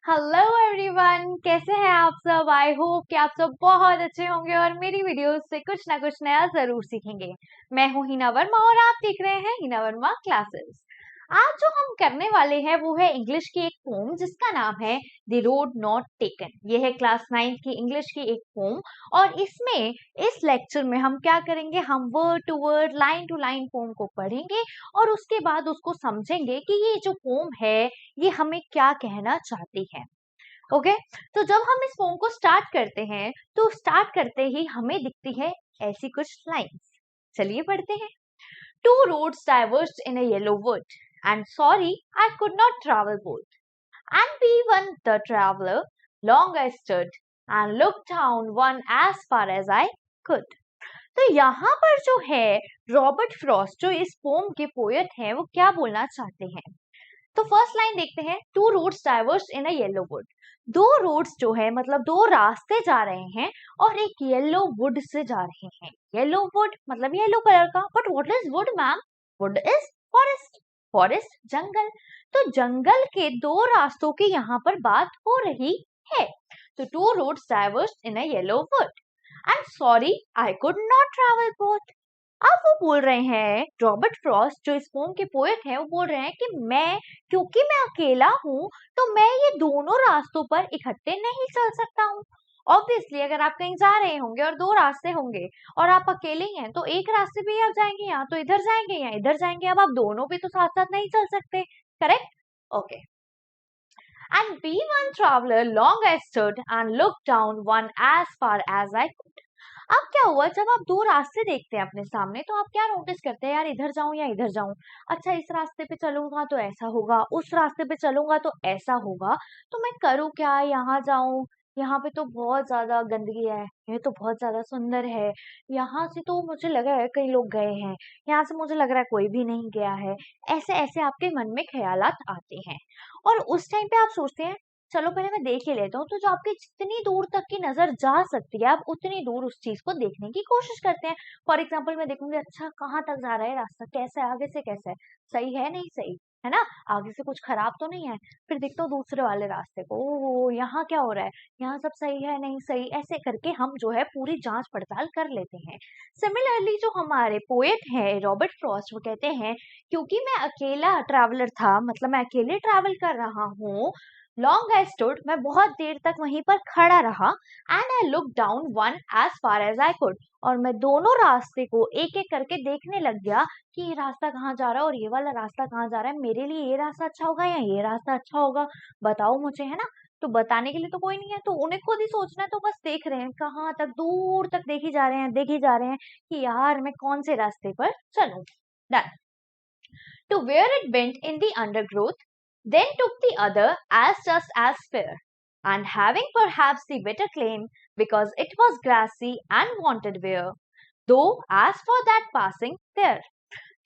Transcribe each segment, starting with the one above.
Hello everyone, कैसे हैं आप सब। आई होप कि आप सब बहुत अच्छे होंगे और मेरी वीडियोस से कुछ ना कुछ नया जरूर सीखेंगे। मैं हूं हिना वर्मा और आप देख रहे हैं हिना वर्मा क्लासेस। आज जो हम करने वाले हैं वो है इंग्लिश की एक पोम जिसका नाम है द रोड नॉट टेकन। ये है क्लास 9 की इंग्लिश की एक पोम। और इसमें इस लेक्चर में हम क्या करेंगे, हम word to word line to line poem को पढ़ेंगे और उसके बाद उसको समझेंगे कि ये जो पोम है ये हमें क्या कहना चाहती है। ओके, तो जब हम इस पोम को स्टार्ट करते हैं तो स्टार्ट करते ही हमें दिखती है ऐसी कुछ लाइंस। चलिए पढ़ते हैं। Two roads diverged in a yellow wood and sorry I could not travel both and be one the traveller long I stood and look down one as far as I could. तो यहाँ पर जो है Robert Frost जो इस pome के poet हैं वो क्या बोलना चाहते हैं। तो फर्स्ट लाइन देखते हैं, two roads diverged in a yellow would. दो रोड्स जो है मतलब दो रास्ते जा रहे हैं और एक येलो वुड से जा रहे हैं। येलो वुड मतलब येलो कलर का। But what is wood ma'am? Wood is forest. Forest जंगल। तो जंगल के दो रास्तों की यहाँ पर बात हो रही है। तो two roads diverged in a yellow wood and sorry I could not travel both. अब वो बोल रहे हैं, रॉबर्ट फ्रॉस्ट जो इस पोम के पोएट हैं वो बोल रहे हैं कि क्योंकि मैं अकेला हूँ तो मैं ये दोनों रास्तों पर इकट्ठे नहीं चल सकता हूँ। ऑब्वियसली अगर आप कहीं जा रहे होंगे और दो रास्ते होंगे और आप अकेले ही हैं तो एक रास्ते पे ही आप जाएंगे, या तो इधर जाएंगे या इधर जाएंगे। अब आप दोनों पे तो साथ साथ नहीं चल सकते। Correct? Okay. And be one traveller long I stood and look down one as far as I could. अब क्या हुआ, जब आप दो रास्ते देखते हैं अपने सामने तो आप क्या नोटिस करते हैं, यार इधर जाऊं या इधर जाऊं। अच्छा, इस रास्ते पे चलूंगा तो ऐसा होगा, उस रास्ते पे चलूंगा तो ऐसा होगा। तो मैं करूँ क्या, यहाँ जाऊं, यहाँ पे तो बहुत ज्यादा गंदगी है, ये तो बहुत ज्यादा सुंदर है, यहाँ से तो मुझे लग रहा है कई लोग गए हैं, यहाँ से मुझे लग रहा है कोई भी नहीं गया है। ऐसे ऐसे आपके मन में ख्यालात आते हैं और उस टाइम पे आप सोचते हैं चलो पहले मैं देख ही लेता हूँ। तो जो आपकी जितनी दूर तक की नजर जा सकती है आप उतनी दूर उस चीज को देखने की कोशिश करते हैं। फॉर एग्जाम्पल मैं देखूंगी, अच्छा कहाँ तक जा रहा है रास्ता, कैसा है, आगे से कैसा है, सही है नहीं सही है ना, आगे से कुछ खराब तो नहीं है। फिर देखता हूँ दूसरे वाले रास्ते को, ओ यहाँ क्या हो रहा है, यहाँ सब सही है नहीं सही, ऐसे करके हम जो है पूरी जांच पड़ताल कर लेते हैं। सिमिलरली जो हमारे पोएट है रॉबर्ट फ्रॉस्ट वो कहते हैं, क्योंकि मैं अकेला ट्रैवलर था, मतलब मैं अकेले ट्रैवल कर रहा हूँ, लॉन्ग आई स्टूड मैं बहुत देर तक वहीं पर खड़ा रहा and I look down one as far as I could. और मैं दोनों रास्ते को एक एक करके देखने लग गया कि ये रास्ता कहाँ जा रहा है और ये वाला रास्ता कहाँ जा रहा है, मेरे लिए ये रास्ता अच्छा होगा या ये रास्ता अच्छा होगा, बताओ मुझे, है ना। तो बताने के लिए तो कोई नहीं है तो उन्हें खुद ही सोचना है, तो बस देख रहे हैं कहाँ तक, दूर तक देखी जा रहे हैं, देखी जा रहे हैं कि यार मैं कौन से रास्ते पर चलूं। Done. To where it bent in the undergrowth, then took the other as just as fair, and having perhaps the better claim, because it was grassy and wanted wear, though as for that passing there।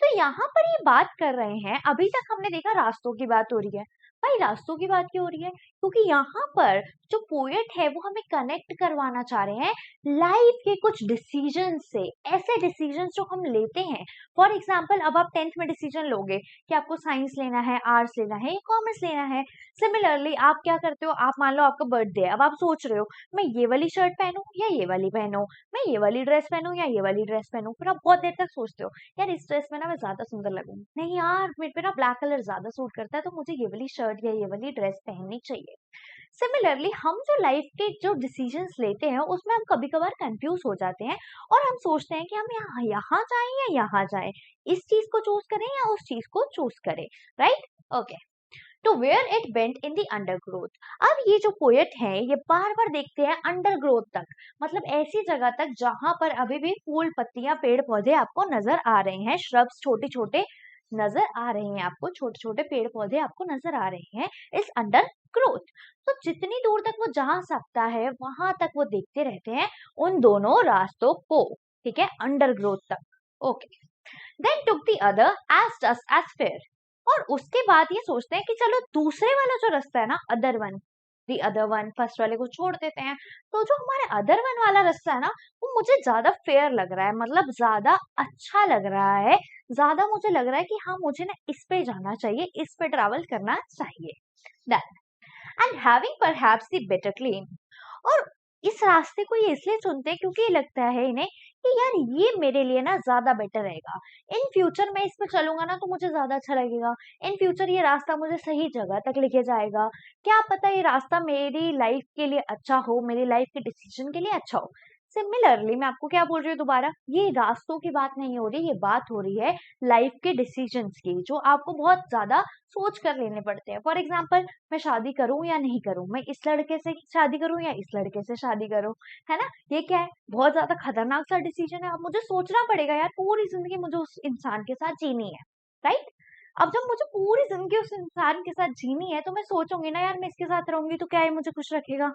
तो यहाँ पर ये बात कर रहे हैं, अभी तक हमने देखा रास्तों की बात हो रही है। भाई रास्तों की बात क्यों हो रही है? क्योंकि यहाँ पर जो पोएट है वो हमें कनेक्ट करवाना चाह रहे हैं लाइफ के कुछ डिसीजन से, ऐसे डिसीजन जो हम लेते हैं। फॉर एग्जाम्पल अब आप 10th में डिसीजन लोगे कि आपको साइंस लेना है, आर्ट्स लेना है या कॉमर्स लेना है। सिमिलरली आप क्या करते हो, आप मान लो आपका बर्थडे है, अब आप सोच रहे हो मैं ये वाली शर्ट पहनूं या ये वाली पहनूं, मैं ये वाली ड्रेस पहनूं या ये वाली ड्रेस पहनूं। फिर आप बहुत देर तक सोचते हो यार इस ड्रेस में ना मैं ज्यादा सुंदर लगूंगी, नहीं यार मेरे पे ना ब्लैक कलर ज्यादा सूट करता है तो मुझे ये वाली शर्ट या ये वाली ड्रेस पहननी चाहिए। सिमिलरली हम जो लाइफ के जो डिसीजंस लेते हैं उसमें हम कभी कभार कंफ्यूज हो जाते हैं और हम सोचते हैं कि हम यहाँ जाएं या यहाँ जाएं, इस चीज को चूज करें या उस चीज को चूज करें। Right? Okay. To where it bent in the undergrowth. अब ये जो पोएट है ये बार बार देखते हैं अंडरग्रोथ तक, मतलब ऐसी जगह तक जहां पर अभी भी फूल पत्तियां पेड़ पौधे आपको नजर आ रहे हैं, श्रब्स छोटे छोटे नजर आ रहे हैं आपको, छोटे छोटे पेड़ पौधे आपको नजर आ रहे हैं इस अंडर ग्रोथ। तो जितनी दूर तक वो जा सकता है वहां तक वो देखते रहते हैं उन दोनों रास्तों को। ठीक है, अंडर ग्रोथ तक। Okay. Then took the other as just as fair. और उसके बाद ये सोचते हैं कि चलो दूसरे वाला जो रास्ता है ना, other one, the other one, first वाले को छोड़ देते हैं। तो जो हमारे अदर वन वाला रास्ता है ना वो मुझे ज्यादा फेयर लग रहा है, मतलब ज्यादा अच्छा लग रहा है, ज्यादा मुझे लग रहा है कि हाँ मुझे ना इस पे जाना चाहिए, इस पे ट्रैवल करना चाहिए। Done. and having perhaps the better claim. और इस रास्ते को ये इसलिए चुनते हैं क्योंकि ये लगता है इन्हें कि यार ये मेरे लिए ना ज्यादा बेटर रहेगा। इन फ्यूचर मैं इस पे चलूंगा ना तो मुझे ज्यादा अच्छा लगेगा। इन फ्यूचर ये रास्ता मुझे सही जगह तक लेके जाएगा। क्या पता ये रास्ता मेरी लाइफ के लिए अच्छा हो, मेरी लाइफ के डिसीजन के लिए अच्छा हो। सिमिलरली मैं आपको क्या बोल रही हूँ दोबारा, ये रास्तों की बात नहीं हो रही, ये बात हो रही है लाइफ के डिसीजंस की, जो आपको बहुत ज्यादा सोच कर लेने पड़ते हैं। फॉर एग्जाम्पल, मैं शादी करूं या नहीं करूं, मैं इस लड़के से शादी करूं या इस लड़के से शादी करूं, है ना। ये क्या है, बहुत ज्यादा खतरनाक सा डिसीजन है। अब मुझे सोचना पड़ेगा यार, पूरी जिंदगी मुझे उस इंसान के साथ जीनी है, राइट। अब जब मुझे पूरी जिंदगी उस इंसान के साथ जीनी है तो मैं सोचूंगी ना यार, मैं इसके साथ रहूंगी तो क्या ये मुझे खुश रखेगा,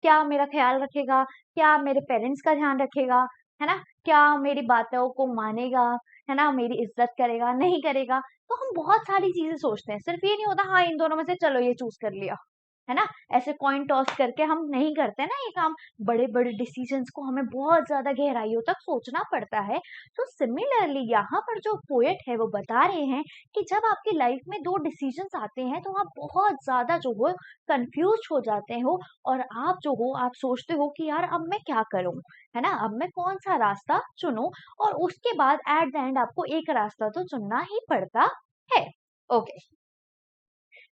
क्या मेरा ख्याल रखेगा, क्या मेरे पेरेंट्स का ध्यान रखेगा, है ना, क्या मेरी बातों को मानेगा, है ना, मेरी इज्जत करेगा नहीं करेगा। तो हम बहुत सारी चीजें सोचते हैं, सिर्फ ये नहीं होता हाँ इन दोनों में से चलो ये चूज कर लिया, है ना। ऐसे कॉइन टॉस करके हम नहीं करते ना ये काम। बड़े बड़े डिसीजंस को हमें बहुत ज्यादा गहराइयों तक सोचना पड़ता है। तो सिमिलरली यहाँ पर जो पोएट है वो बता रहे हैं कि जब आपकी लाइफ में दो डिसीजंस आते हैं तो आप बहुत ज्यादा जो हो कंफ्यूज हो जाते हो, और आप जो हो आप सोचते हो कि यार अब मैं क्या करूं, है ना, अब मैं कौन सा रास्ता चुनूं। और उसके बाद एट द एंड आपको एक रास्ता तो चुनना ही पड़ता है। Okay,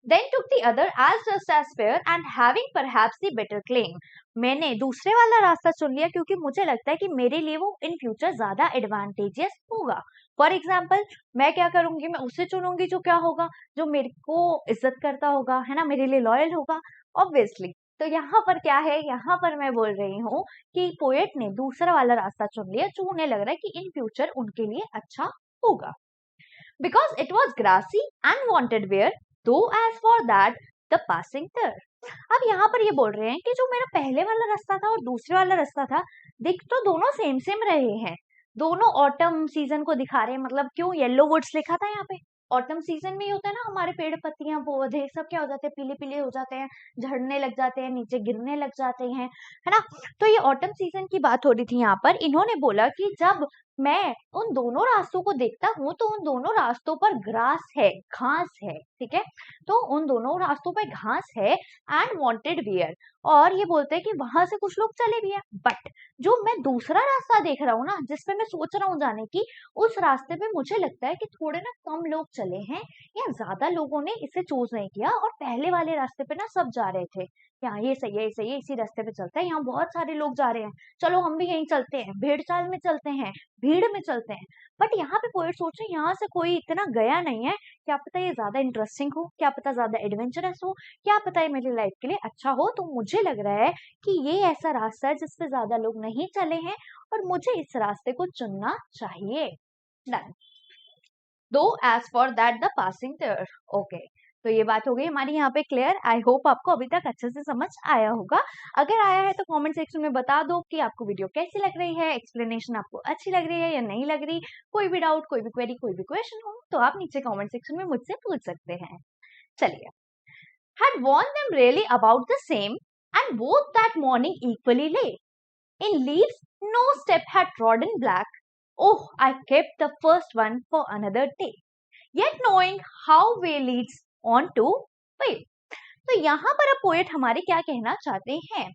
then took the other as just as fair and having perhaps the better claim. मैंने दूसरे वाला रास्ता चुन लिया क्योंकि मुझे लगता है कि मेरे लिए वो इन फ्यूचर ज्यादा एडवांटेजियस होगा। फॉर एग्जाम्पल, मैं क्या करूंगी, मैं उसे चुनूंगी जो क्या होगा, जो मेरे को इज्जत करता होगा, है ना, मेरे लिए लॉयल होगा, ऑब्वियसली। तो यहाँ पर क्या है, यहाँ पर मैं बोल रही हूँ कि पोएट ने दूसरा वाला रास्ता चुन लिया जो उन्हें लग रहा है कि इन फ्यूचर उनके लिए अच्छा होगा। Because it was grassy and wanted wear, though as for that the passing there. अब यहाँ पर ये बोल रहे हैं कि जो मेरा पहले वाला रास्ता था और दूसरे वाला रास्ता था, दिख तो दोनों सेम सेम रहे हैं, दोनों ऑटम सीजन को दिखा रहे हैं। मतलब क्यों येलो वुड्स लिखा था यहाँ पे, ऑटम सीजन में ही होता है ना, हमारे पेड़ पत्तियां पौधे सब क्या हो जाते हैं, पीले पीले हो जाते हैं, झड़ने लग जाते हैं, नीचे गिरने लग जाते हैं, है ना। तो ये ऑटम सीजन की बात हो रही थी यहाँ पर। इन्होंने बोला कि जब मैं उन दोनों रास्तों को देखता हूँ तो उन दोनों रास्तों पर ग्रास है, घास है, ठीक है। तो उन दोनों रास्तों पर घास है एंड वांटेड वेयर, और ये बोलते हैं कि वहां से कुछ लोग चले भी हैं। बट जो मैं दूसरा रास्ता देख रहा हूँ ना, जिसपे मैं सोच रहा हूँ जाने की, उस रास्ते पे मुझे लगता है कि थोड़े ना कम लोग चले हैं, या ज्यादा लोगों ने इसे चूज नहीं किया, और पहले वाले रास्ते पे ना सब जा रहे थे, यहाँ ये सही है, ये सही है, इसी रास्ते पे चलते हैं, यहाँ बहुत सारे लोग जा रहे हैं, चलो हम भी यहीं चलते हैं, भेड़ चाल में चलते हैं, भीड़ में चलते हैं। बट यहाँ पे पोएट सोच रहे हैं यहाँ से कोई इतना गया नहीं है, क्या पता ये ज्यादा इंटरेस्टिंग हो, क्या पता ज्यादा एडवेंचरस हो, क्या पता ये मेरी लाइफ के लिए अच्छा हो। तो मुझे लग रहा है कि ये ऐसा रास्ता है जिसपे ज्यादा लोग नहीं चले हैं, और मुझे इस रास्ते को चुनना चाहिए। Done. Though as for that the passing there. Okay, तो ये बात हो गई हमारी यहाँ पे क्लियर। आई होप आपको अभी तक अच्छे से समझ आया होगा। अगर आया है तो कमेंट सेक्शन में बता दो कि आपको वीडियो कैसी लग रही है, एक्सप्लेनेशन आपको अच्छी लग रही है या नहीं लग रही। कोई भी डाउट, कोई भी क्वेरी, कोई भी क्वेश्चन हो तो आप नीचे कमेंट सेक्शन में मुझसे पूछ सकते हैं। चलिए, had warned them really about the same, and both that morning equally lay. In leaves no step had trodden black. Oh, I kept the first one for another day, yet knowing how way leads on to way. तो यहाँ पर अब poet हमारे क्या कहना चाहते हैं,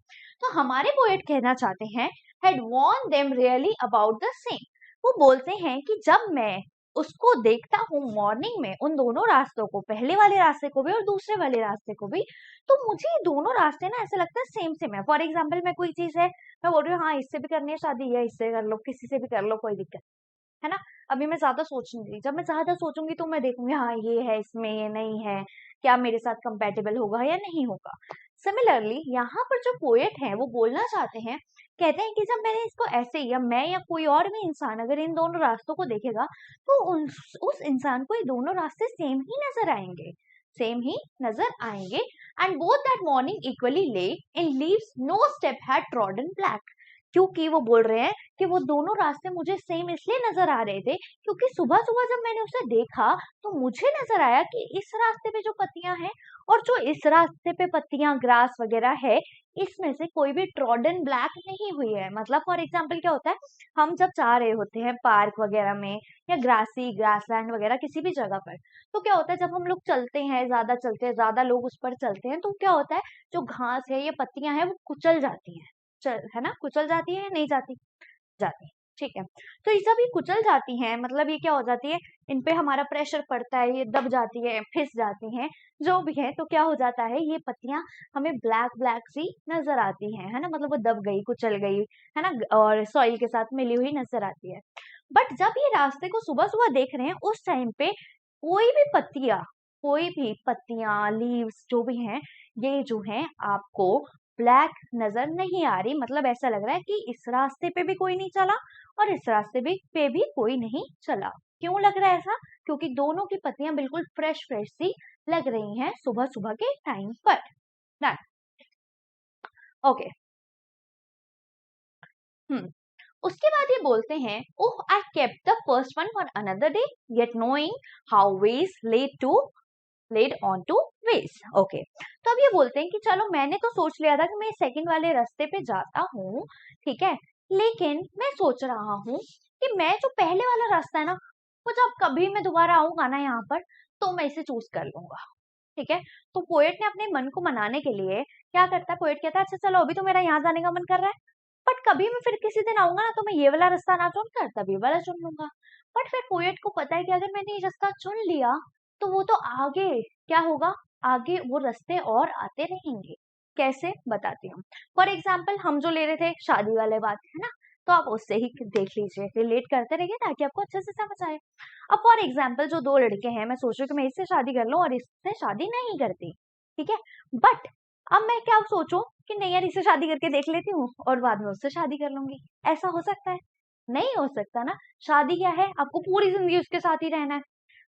तो हमारे पोएट कहना चाहते हैं had warned them really about the same. वो बोलते हैं कि जब मैं उसको देखता हूँ मॉर्निंग में, उन दोनों रास्तों को, पहले वाले रास्ते को भी और दूसरे वाले रास्ते को भी, तो मुझे ये दोनों रास्ते ना ऐसा लगता है सेम सेम है। फॉर एग्जाम्पल, मैं कोई चीज है, मैं बोल रही हूँ हाँ इससे भी करनी है शादी, या इससे कर लो, किसी से भी कर लो, कोई दिक्कत है ना। अभी मैं ज्यादा सोच नहीं रही, जब मैं ज्यादा सोचूंगी तो मैं देखूंगी हाँ ये है, इसमें ये नहीं है, क्या मेरे साथ कंपेटेबल होगा या नहीं होगा। सिमिलरली यहाँ पर जो पोएट हैं वो बोलना चाहते हैं, कहते हैं कि जब मैंने इसको ऐसे, या मैं या कोई और भी इंसान अगर इन दोनों रास्तों को देखेगा तो उस इंसान को ये दोनों रास्ते सेम ही नजर आएंगे, सेम ही नजर आएंगे। And both that morning equally lay in leaves no step had trodden black. क्योंकि वो बोल रहे हैं कि वो दोनों रास्ते मुझे सेम इसलिए नजर आ रहे थे क्योंकि सुबह सुबह जब मैंने उसे देखा तो मुझे नजर आया कि इस रास्ते पे जो पत्तियां हैं और जो इस रास्ते पे पत्तियां ग्रास वगैरह है, इसमें से कोई भी ट्रॉडन ब्लैक नहीं हुई है। मतलब फॉर एग्जाम्पल क्या होता है, हम जब जा रहे होते हैं पार्क वगैरह में या ग्रासलैंड वगैरह किसी भी जगह पर, तो क्या होता है जब हम लोग चलते हैं, ज्यादा लोग उस पर चलते हैं, तो क्या होता है जो घास है या पत्तियां हैं वो कुचल जाती हैं, है ना, कुचल जाती है या नहीं जाती, जाती है। ठीक है, तो ये सब ये कुचल जाती हैं, मतलब ये क्या हो जाती है, इन पे हमारा प्रेशर पड़ता है, ये दब जाती है, फिस जाती हैं, जो भी है, तो क्या हो जाता है, ये पत्तियां हमें ब्लैक ब्लैक सी नजर आती हैं, है ना, मतलब वो दब गई, कुचल गई, है ना, और सॉइल के साथ मिली हुई नजर आती है। बट जब ये रास्ते को सुबह सुबह देख रहे हैं, उस टाइम पे कोई भी पत्तियां, लीव्स जो भी हैं, ये जो हैं आपको ब्लैक नजर नहीं आ रही। मतलब ऐसा लग रहा है कि इस रास्ते पे भी कोई नहीं चला और इस रास्ते पे भी कोई नहीं चला। क्यों लग रहा है ऐसा? क्योंकि दोनों की पत्तियां बिल्कुल फ्रेश फ्रेश सी लग रही हैं सुबह सुबह के टाइम पर। डन। ओके। उसके बाद ये बोलते हैं, oh I kept the first one for another day yet knowing how way leads on to way. Okay, तो अब ये बोलते हैं कि चलो मैंने तो सोच लिया था कि मैं सेकंड वाले रास्ते पे जाता हूँ, ठीक है, लेकिन मैं सोच रहा हूँ कि मैं जो पहले वाला रास्ता है ना, वो जब कभी मैं दोबारा आऊंगा ना यहाँ पर, तो मैं इसे चूज कर लूंगा। ठीक है, तो पोएट ने अपने मन को मनाने के लिए क्या करता है, पोएट कहता है अच्छा चलो अभी तो मेरा यहाँ जाने का मन कर रहा है, बट कभी मैं फिर किसी दिन आऊंगा ना तो मैं ये वाला रास्ता ना चुनकर तभी वाला चुन लूंगा। बट फिर पोएट को पता है कि अगर मैंने ये रास्ता चुन लिया तो वो तो आगे क्या होगा, आगे वो रास्ते और आते रहेंगे। कैसे, बताती हूँ। फॉर एग्जाम्पल हम जो ले रहे थे शादी वाले बात, है ना, तो आप उससे ही देख लीजिए, रिलेट करते रहिए ताकि आपको अच्छे से समझ आए। अब फॉर एग्जाम्पल जो दो लड़के हैं, मैं सोच रही हूँ कि मैं इससे शादी कर लूं और इससे शादी नहीं करती, ठीक है, बट अब मैं क्या सोचूं कि नहीं यार इससे शादी करके देख लेती हूँ और बाद में उससे शादी कर लूंगी, ऐसा हो सकता है? नहीं हो सकता ना। शादी क्या है, आपको पूरी जिंदगी उसके साथ ही रहना है।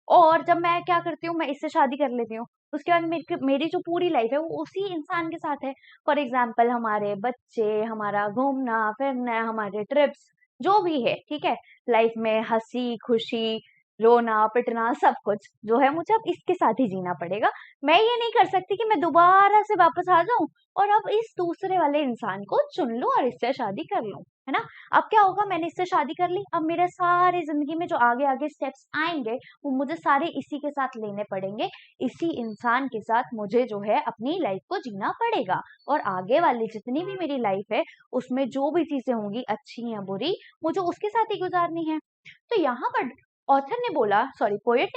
और जब मैं क्या करती हूँ, मैं इससे शादी कर लेती हूँ, उसके बाद मेरी जो पूरी लाइफ है वो उसी इंसान के साथ है। फॉर एग्जाम्पल हमारे बच्चे, हमारा घूमना फिरना, हमारे ट्रिप्स, जो भी है, ठीक है, लाइफ में हंसी खुशी, रोना पिटना, सब कुछ जो है मुझे अब इसके साथ ही जीना पड़ेगा। मैं ये नहीं कर सकती कि मैं दोबारा से वापस आ जाऊं और अब इस दूसरे वाले इंसान को चुन लूं और इससे शादी कर लूं, है ना। अब क्या होगा, मैंने इससे शादी कर ली, अब मेरे सारे जिंदगी में जो आगे आगे स्टेप्स आएंगे वो मुझे सारे इसी के साथ लेने पड़ेंगे, इसी इंसान के साथ मुझे जो है अपनी लाइफ को जीना पड़ेगा, और आगे वाली जितनी भी मेरी लाइफ है उसमें जो भी चीजें होंगी अच्छी या बुरी, मुझे उसके साथ ही गुजारनी है। तो यहाँ पर ऑथर ने बोला, सॉरी पोएट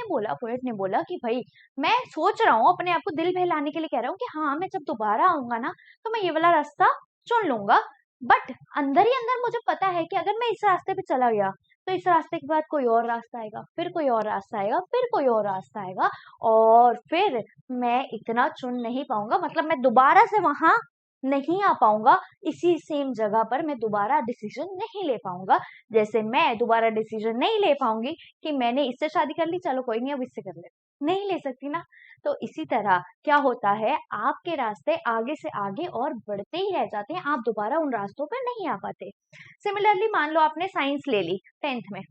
ने बोला कि भाई मैं सोच रहा हूँ, अपने आप को दिल बहलाने के लिए कह रहा हूँ कि हाँ मैं जब दोबारा आऊंगा ना तो मैं ये वाला रास्ता चुन लूंगा, बट अंदर ही अंदर मुझे पता है कि अगर मैं इस रास्ते पे चला गया तो इस रास्ते के बाद कोई और रास्ता आएगा, फिर कोई और रास्ता आएगा, फिर कोई और रास्ता आएगा, और फिर मैं इतना चुन नहीं पाऊंगा, मतलब मैं दोबारा से वहां नहीं आ पाऊंगा, इसी सेम जगह पर मैं दोबारा डिसीजन नहीं ले पाऊंगा। जैसे मैं दोबारा डिसीजन नहीं ले पाऊंगी कि मैंने इससे शादी कर ली, चलो कोई नहीं अब इससे कर ले, नहीं ले सकती ना। तो इसी तरह क्या होता है, आपके रास्ते आगे से आगे और बढ़ते ही रह जाते हैं, आप दोबारा उन रास्तों पर नहीं आ पाते। सिमिलरली मान लो आपने साइंस ले ली 10th में,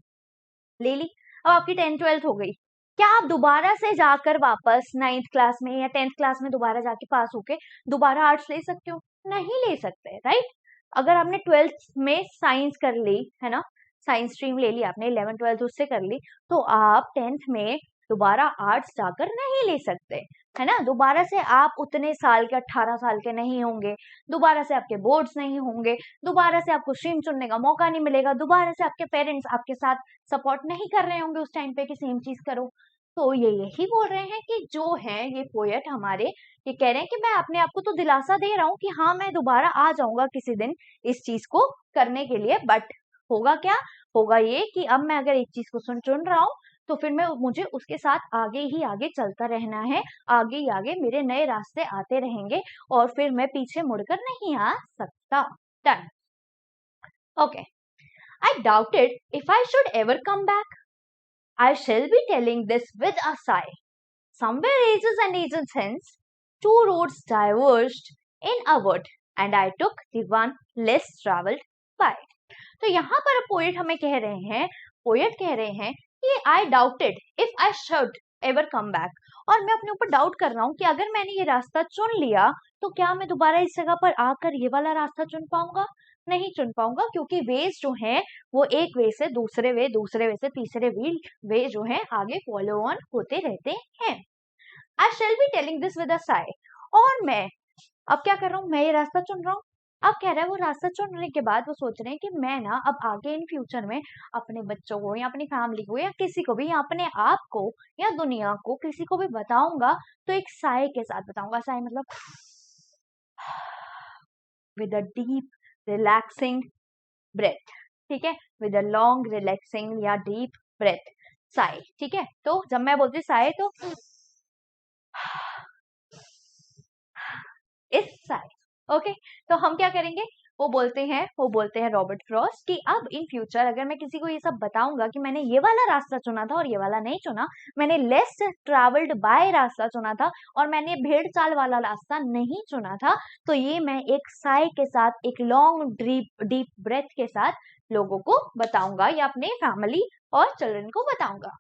ले ली, अब आपकी 10th 12th हो गई, क्या आप दोबारा से जाकर वापस 9th क्लास में या 10th क्लास में दोबारा जाके पास होके दोबारा आर्ट्स ले सकते हो? नहीं ले सकते, राइट। अगर आपने 12th में साइंस कर ली, है ना, साइंस स्ट्रीम ले ली आपने, 11th 12th उससे कर ली, तो आप 10th में दोबारा आर्ट्स जाकर नहीं ले सकते, है ना। दोबारा से आप उतने साल के 18 साल के नहीं होंगे, दोबारा से आपके बोर्ड्स नहीं होंगे, दोबारा से आपको स्ट्रीम चुनने का मौका नहीं मिलेगा, दोबारा से आपके पेरेंट्स आपके साथ सपोर्ट नहीं कर रहे होंगे उस टाइम पे कि सेम चीज करो। तो ये यही बोल रहे हैं कि जो है ये पोएट हमारे, ये कह रहे हैं कि मैं अपने आप को तो दिलासा दे रहा हूँ कि हाँ मैं दोबारा आ जाऊंगा किसी दिन इस चीज को करने के लिए, बट होगा क्या, होगा ये कि अब मैं अगर एक चीज को चुन रहा हूँ तो फिर मुझे उसके साथ आगे ही आगे चलता रहना है, आगे ही आगे मेरे नए रास्ते आते रहेंगे और फिर मैं पीछे मुड़कर नहीं आ सकता। Done. Okay, I doubted if I should ever come back, I shall be telling this with a sigh. Somewhere ages and ages hence, two roads diverged in a wood, and I took the one less travelled by। तो यहाँ पर poet हमें कह रहे हैं, poet कह रहे हैं कि आई doubted if I should ever come back, और मैं अपने ऊपर डाउट कर रहा हूँ कि अगर मैंने ये रास्ता चुन लिया तो क्या मैं दोबारा इस जगह पर आकर ये वाला रास्ता चुन पाऊंगा? नहीं चुन पाऊंगा, क्योंकि वेज जो हैं वो एक वे से दूसरे वे, दूसरे वे से तीसरे वे जो है आगे फॉलो ऑन होते रहते हैं। I shall be telling this with a Sai, और मैं अब क्या कर रहा हूँ, मैं ये रास्ता चुन रहा हूँ। अब कह रहा है वो रास्ता चुनने के बाद वो सोच रहे हैं कि मैं ना अब आगे इन फ्यूचर में अपने बच्चों को या अपनी फैमिली को या किसी को भी या अपने आप को या दुनिया को किसी को भी बताऊंगा तो एक साय के साथ बताऊंगा। साय मतलब with a deep relaxing breath, ठीक है, विद अ लॉन्ग रिलैक्सिंग या डीप ब्रेथ, साय, ठीक है। तो जब मैं बोलती साय तो इस साय, ओके। तो हम क्या करेंगे, वो बोलते हैं रॉबर्ट फ्रॉस्ट कि अब इन फ्यूचर अगर मैं किसी को ये सब बताऊंगा कि मैंने ये वाला रास्ता चुना था और ये वाला नहीं चुना, मैंने लेस ट्रैवल्ड बाय रास्ता चुना था और मैंने भेड़ चाल वाला रास्ता नहीं चुना था, तो ये मैं एक साय के साथ, एक लॉन्ग डीप ब्रेथ के साथ लोगों को बताऊंगा या अपने फैमिली और चिल्ड्रन को बताऊंगा।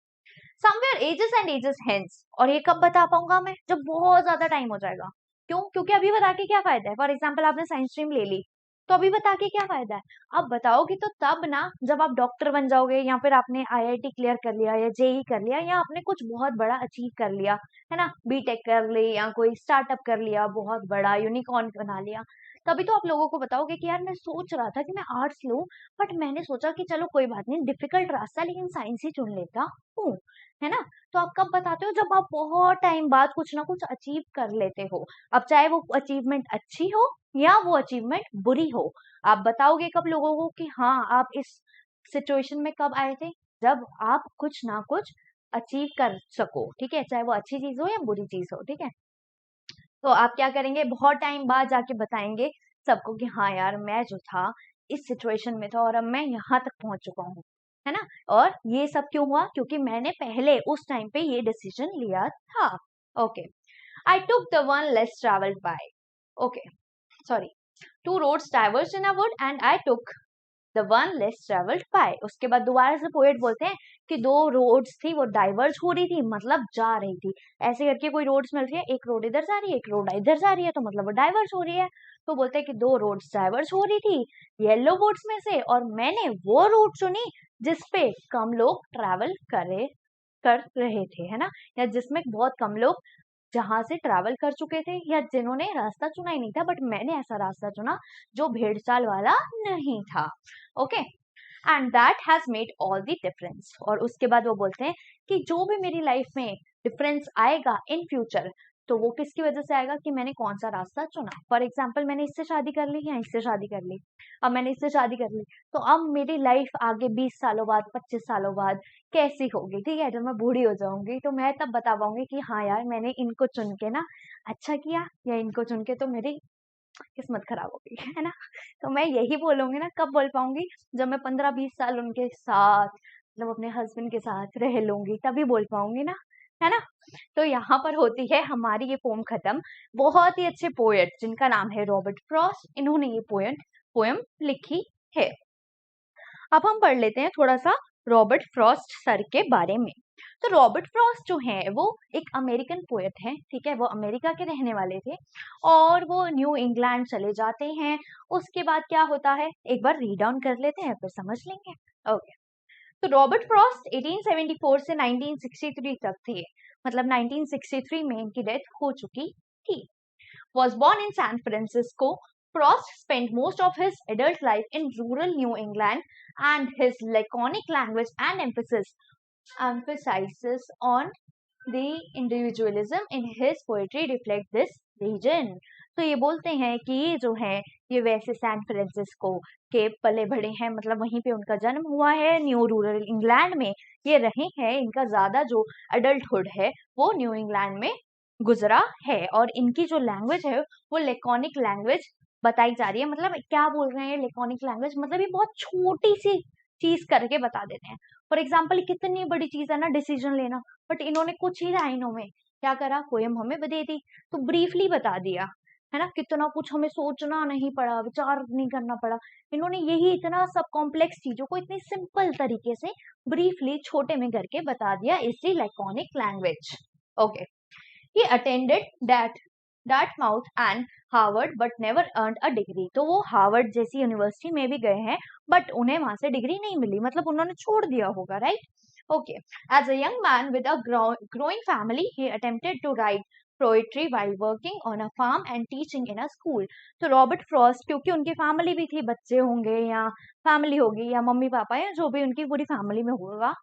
Somewhere ages and ages hence, और ये कब बता पाऊंगा मैं, जब बहुत ज्यादा टाइम हो जाएगा। क्यों? क्योंकि अभी बता के क्या फायदा है। फॉर एग्जाम्पल आपने साइंस स्ट्रीम ले ली तो अभी बता के क्या फायदा है। अब बताओगे तो तब ना जब आप डॉक्टर बन जाओगे या फिर आपने आईआईटी क्लियर कर लिया या जेई कर लिया या आपने कुछ बहुत बड़ा अचीव कर लिया, है ना, बीटेक कर ली या कोई स्टार्टअप कर लिया बहुत बड़ा, यूनिकॉर्न बना लिया, तभी तो आप लोगों को बताओगे कि यार मैं सोच रहा था कि मैं आर्ट्स लूं बट मैंने सोचा कि चलो कोई बात नहीं, डिफिकल्ट रास्ता लेकिन साइंस ही चुन लेता हूँ, है ना। तो आप कब बताते हो, जब आप बहुत टाइम बाद कुछ ना कुछ अचीव कर लेते हो। अब चाहे वो अचीवमेंट अच्छी हो या वो अचीवमेंट बुरी हो, आप बताओगे कब लोगों को कि हाँ आप इस सिचुएशन में कब आए थे, जब आप कुछ ना कुछ अचीव कर सको, ठीक है, चाहे वो अच्छी चीज हो या बुरी चीज हो, ठीक है। तो आप क्या करेंगे, बहुत टाइम बाद जाके बताएंगे सबको कि हाँ यार मैं जो था इस सिचुएशन में था और अब मैं यहाँ तक पहुंच चुका हूँ, है ना। और ये सब क्यों हुआ, क्योंकि मैंने पहले उस टाइम पे ये डिसीजन लिया था। Okay, I took the one less travelled by, okay sorry, two roads diverge in a wood and I took the one less travelled by. उसके बाद दोबारा से पोएट बोलते हैं कि दो रोड्स थी वो डाइवर्ज हो रही थी, मतलब जा रही थी, ऐसे करके कोई रोड्स मिल रही है, एक रोड इधर जा रही है एक रोड इधर जा रही है, तो मतलब वो डाइवर्ज हो रही है। तो बोलते हैं कि दो रोड्स डाइवर्ज हो रही थी येलो बोर्ड्स में से और मैंने वो रूट चुनी जिसपे कम लोग ट्रैवल कर रहे थे, है ना, या जिसमें बहुत कम लोग जहां से ट्रैवल कर चुके थे या जिन्होंने रास्ता चुना ही नहीं था, बट मैंने ऐसा रास्ता चुना जो भेड़ चाल वाला नहीं था। Okay, and that has made all the difference. और उसके बाद वो बोलते हैं कि जो भी मेरी लाइफ में डिफरेंस आएगा इन फ्यूचर, तो वो किसकी वजह से आएगा कि मैंने कौन सा रास्ता चुना। फॉर एग्जाम्पल मैंने इससे शादी कर ली या इससे शादी कर ली, अब मैंने इससे शादी कर ली तो अब मेरी लाइफ आगे 20 सालों बाद 25 सालों बाद कैसी होगी, ठीक है, जब मैं बूढ़ी हो जाऊंगी तो मैं तब बता पाऊंगी कि हाँ यार मैंने इनको चुन के ना अच्छा किया या इनको चुन के तो मेरी किस्मत खराब हो गई, है ना। तो मैं यही बोलूंगी ना, कब बोल पाऊंगी, जब मैं 15-20 साल उनके साथ मतलब अपने हस्बैंड के साथ रह लूंगी तभी बोल पाऊंगी ना, है ना। तो यहाँ पर होती है हमारी ये पोम खत्म। बहुत ही अच्छे पोएट जिनका नाम है रॉबर्ट फ्रॉस्ट, इन्होंने ये पोएम लिखी है। अब हम पढ़ लेते हैं थोड़ा सा रॉबर्ट फ्रॉस्ट सर के बारे में। तो रॉबर्ट फ्रॉस्ट जो है वो एक अमेरिकन पोएट है, ठीक है, वो अमेरिका के रहने वाले थे और वो न्यू इंग्लैंड चले जाते हैं। उसके बाद क्या होता है एक बार रीड डाउन कर लेते हैं फिर समझ लेंगे। ओके, तो रॉबर्ट फ्रॉस्ट 1874 से 1963 तक थे, मतलब 1963 में इनकी डेथ हो चुकी थी। Was born in San Francisco, Frost spent most of his adult life in rural New England, and his laconic language and emphasizes on the individualism in his poetry reflect this region। तो ये बोलते हैं कि ये जो है ये वैसे सैन फ्रांसिस्को के पले बड़े हैं, मतलब वहीं पे उनका जन्म हुआ है, न्यू रूरल इंग्लैंड में ये रहे हैं, इनका ज्यादा जो अडल्टहुड है वो न्यू इंग्लैंड में गुजरा है और इनकी जो लैंग्वेज है वो लेकॉनिक लैंग्वेज बताई जा रही है। मतलब क्या बोल रहे हैं लेकॉनिक लैंग्वेज, मतलब ये बहुत छोटी सी चीज करके बता देते हैं। फॉर एग्जाम्पल कितनी बड़ी चीज है ना डिसीजन लेना, बट इन्होंने कुछ ही लाइनों में क्या करा, पोएम हमें दे दी तो ब्रीफली बता दिया, है ना, कितना कुछ हमें सोचना नहीं पड़ा, विचार नहीं करना पड़ा। इन्होंने यही इतना सब कॉम्प्लेक्स चीजों को इतनी सिंपल तरीके से ब्रीफली छोटे में करके बता दिया इसी laconic language. Okay, he attended Dartmouth and Harvard but never earned a degree। तो वो हार्वर्ड जैसी यूनिवर्सिटी में भी गए हैं बट उन्हें वहां से डिग्री नहीं मिली, मतलब उन्होंने छोड़ दिया होगा, right. Okay, as a young man with a growing family he attempted to write poetry while working on a farm and teaching in a school। तो रॉबर्ट फ्रॉस्ट, क्योंकि उनकी फैमिली भी थी, बच्चे होंगे या फैमिली होगी या मम्मी पापा या जो भी उनकी पूरी फैमिली में होगा,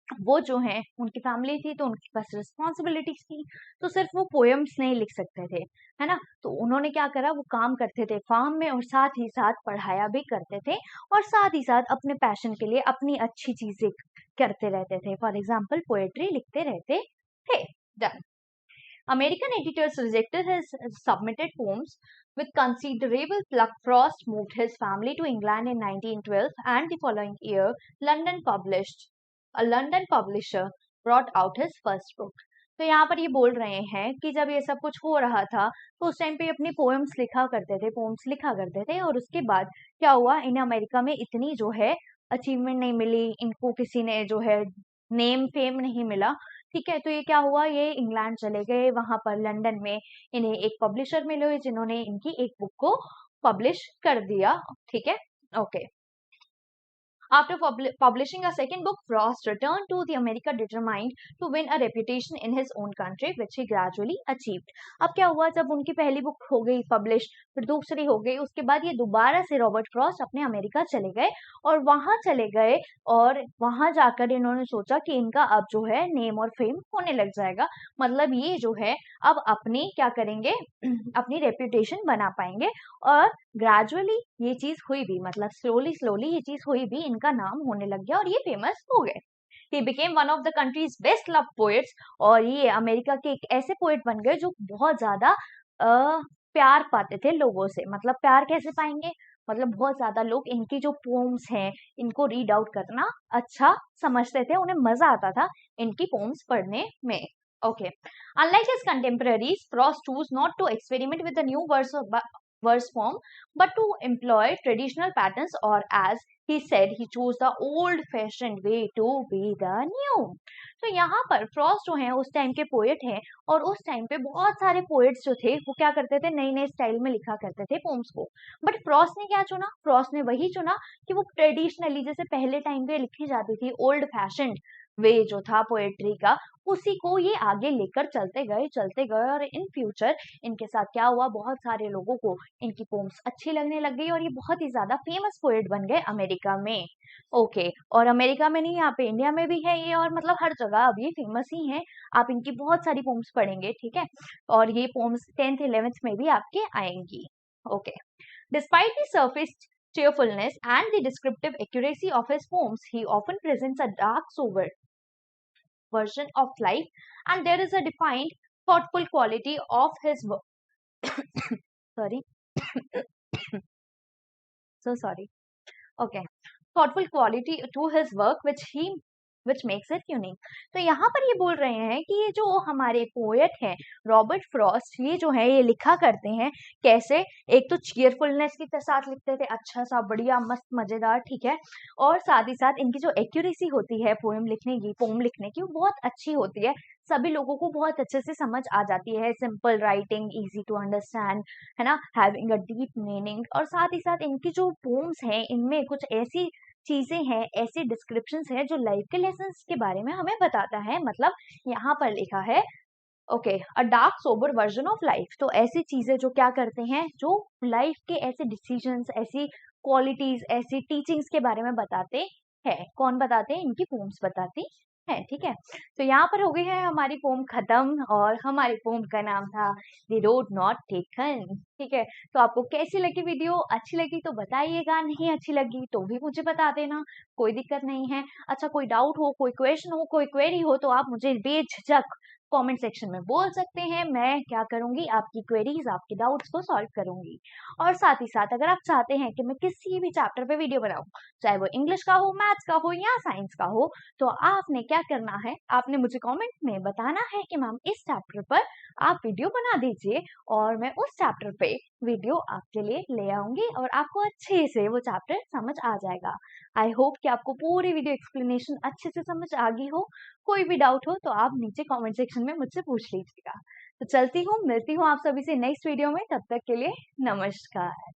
वो जो है उनकी फैमिली थी तो उनके पास रिस्पॉन्सिबिलिटीज थी, तो सिर्फ वो पोएम्स नहीं लिख सकते थे, है ना। तो उन्होंने क्या करा, वो काम करते थे फार्म में और साथ ही साथ पढ़ाया भी करते थे और साथ ही साथ अपने पैशन के लिए अपनी अच्छी चीजें करते रहते थे। फॉर एग्जाम्पल पोएट्री लिखते रहते थे। Done. American editors rejected his submitted poems with considerable pluck. Frost moved his family to England in 1912 and the following year a London publisher brought out his first book। तो यहाँ पर ये बोल रहे हैं कि जब ये सब कुछ हो रहा था तो उस टाइम पे अपनी पोएम्स लिखा करते थे और उसके बाद क्या हुआ, इन्हें अमेरिका में इतनी जो है अचीवमेंट नहीं मिली, इनको किसी ने जो है नेम फेम नहीं मिला, ठीक है। तो ये क्या हुआ, ये इंग्लैंड चले गए, वहां पर लंदन में इन्हें एक पब्लिशर मिले जिन्होंने इनकी एक बुक को पब्लिश कर दिया, ठीक है। Okay, after publishing a second book, Frost returned to the America determined to win a reputation in his own country, which he gradually achieved। अब क्या हुआ, जब उनकी पहली बुक हो गई पब्लिश, फिर दूसरी हो गई, उसके बाद ये दोबारा से रॉबर्ट फ्रॉस्ट अपने अमेरिका चले गए और वहां जाकर इन्होंने सोचा कि इनका अब जो है नेम और फेम होने लग जाएगा, मतलब ये जो है अब अपनी क्या करेंगे अपनी रेप्यूटेशन बना पाएंगे। और ग्रेजुअली ये चीज हुई भी, मतलब स्लोली ये चीज हुई भी, इनका नाम होने लग गया और ये फेमस हो गए। He became one of the country's best loved poets। और ये अमेरिका के एक ऐसे पोएट बन गए जो बहुत ज्यादा प्यार पाते थे लोगों से। मतलब प्यार कैसे पाएंगे, मतलब बहुत ज्यादा लोग इनकी जो पोम्स हैं इनको रीड आउट करना अच्छा समझते थे, उन्हें मजा आता था इनकी पोम्स पढ़ने में। Okay. Unlike his contemporaries, Frost chose not to experiment with the new verse form, but to employ traditional patterns, or as he said, he chose the old-fashioned way to be the new। तो यहाँ पर Frost जो है उस time के poet हैं और उस टाइम पे बहुत सारे पोएट्स जो थे वो क्या करते थे, नए नए स्टाइल में लिखा करते थे पोम्स को। बट फ्रॉस्ट ने क्या चुना, फ्रॉस्ट ने वही चुना कि वो ट्रेडिशनली जैसे पहले टाइम पे लिखी जाती थी, ओल्ड फैशन्ड वे जो था पोएट्री का, उसी को ये आगे लेकर चलते गए और इन फ्यूचर इनके साथ क्या हुआ, बहुत सारे लोगों को इनकी पोम्स अच्छी लगने लग गई और ये बहुत ही ज्यादा फेमस पोएट बन गए अमेरिका में। ओके, और अमेरिका में नहीं, यहाँ पे इंडिया में भी है ये, और मतलब हर जगह अब ये फेमस ही है। आप इनकी बहुत सारी पोम्स पढ़ेंगे, ठीक है, और ये पोम्स 10th 11th में भी आपके आएंगी। Okay, despite the surface cheerfulness and the descriptive accuracy of his poems, he often presents a dark, sober version of life, and there is a defined, thoughtful quality of his work। sorry so sorry okay, thoughtful quality to his work which makes it unique। तो यहाँ पर ये बोल रहे हैं कि ये जो हमारे पोएट हैं रॉबर्ट फ्रॉस्ट, ये जो है ये लिखा करते हैं कैसे, एक तो चीयरफुलनेस के साथ लिखते थे, अच्छा सा बढ़िया मस्त मजेदार, ठीक है, और साथ ही साथ इनकी जो एक्यूरेसी होती है पोम लिखने की वो बहुत अच्छी होती है, सभी लोगों को बहुत अच्छे से समझ आ जाती है, simple writing, easy to understand, है ना, हैविंग अ डीप मीनिंग। और साथ ही साथ इनकी जो पोम्स हैं इनमें कुछ ऐसी चीजें हैं, ऐसी डिस्क्रिप्शंस हैं जो लाइफ के लेसन्स के बारे में हमें बताता है। मतलब यहाँ पर लिखा है okay, a dark sober version of life. तो ऐसी चीजें जो क्या करते हैं, जो लाइफ के ऐसे डिसीजंस, ऐसी क्वालिटीज, ऐसी टीचिंग्स के बारे में बताते हैं। कौन बताते हैं, इनकी पोम्स बताती है, ठीक है। तो यहाँ पर हो गई है हमारी पोम खत्म और हमारी पोम का नाम था द रोड नॉट टेकन, ठीक है। तो आपको कैसी लगी वीडियो, अच्छी लगी तो बताइएगा, नहीं अच्छी लगी तो भी मुझे बता देना, कोई दिक्कत नहीं है। अच्छा, कोई डाउट हो, कोई क्वेश्चन हो, कोई क्वेरी हो तो आप मुझे बेझिझक कमेंट सेक्शन में बोल सकते हैं। मैं क्या करूंगी, आपकी क्वेरीज, आपके डाउट्स को सॉल्व करूंगी। और साथ ही साथ अगर आप चाहते हैं कि मैं किसी भी चैप्टर पे वीडियो बनाऊं, चाहे वो इंग्लिश का हो, मैथ्स का हो या साइंस का हो, तो आपने क्या करना है, आपने मुझे कमेंट में बताना है कि मैम इस चैप्टर पर आप वीडियो बना दीजिए और मैं उस चैप्टर पे वीडियो आपके लिए ले आऊंगी और आपको अच्छे से वो चैप्टर समझ आ जाएगा। आई होप कि आपको पूरी वीडियो एक्सप्लेनेशन अच्छे से समझ आ गई हो। कोई भी डाउट हो तो आप नीचे कमेंट सेक्शन में मुझसे पूछ लीजिएगा। तो चलती हूँ, मिलती हूँ आप सभी से नेक्स्ट वीडियो में। तब तक के लिए नमस्कार।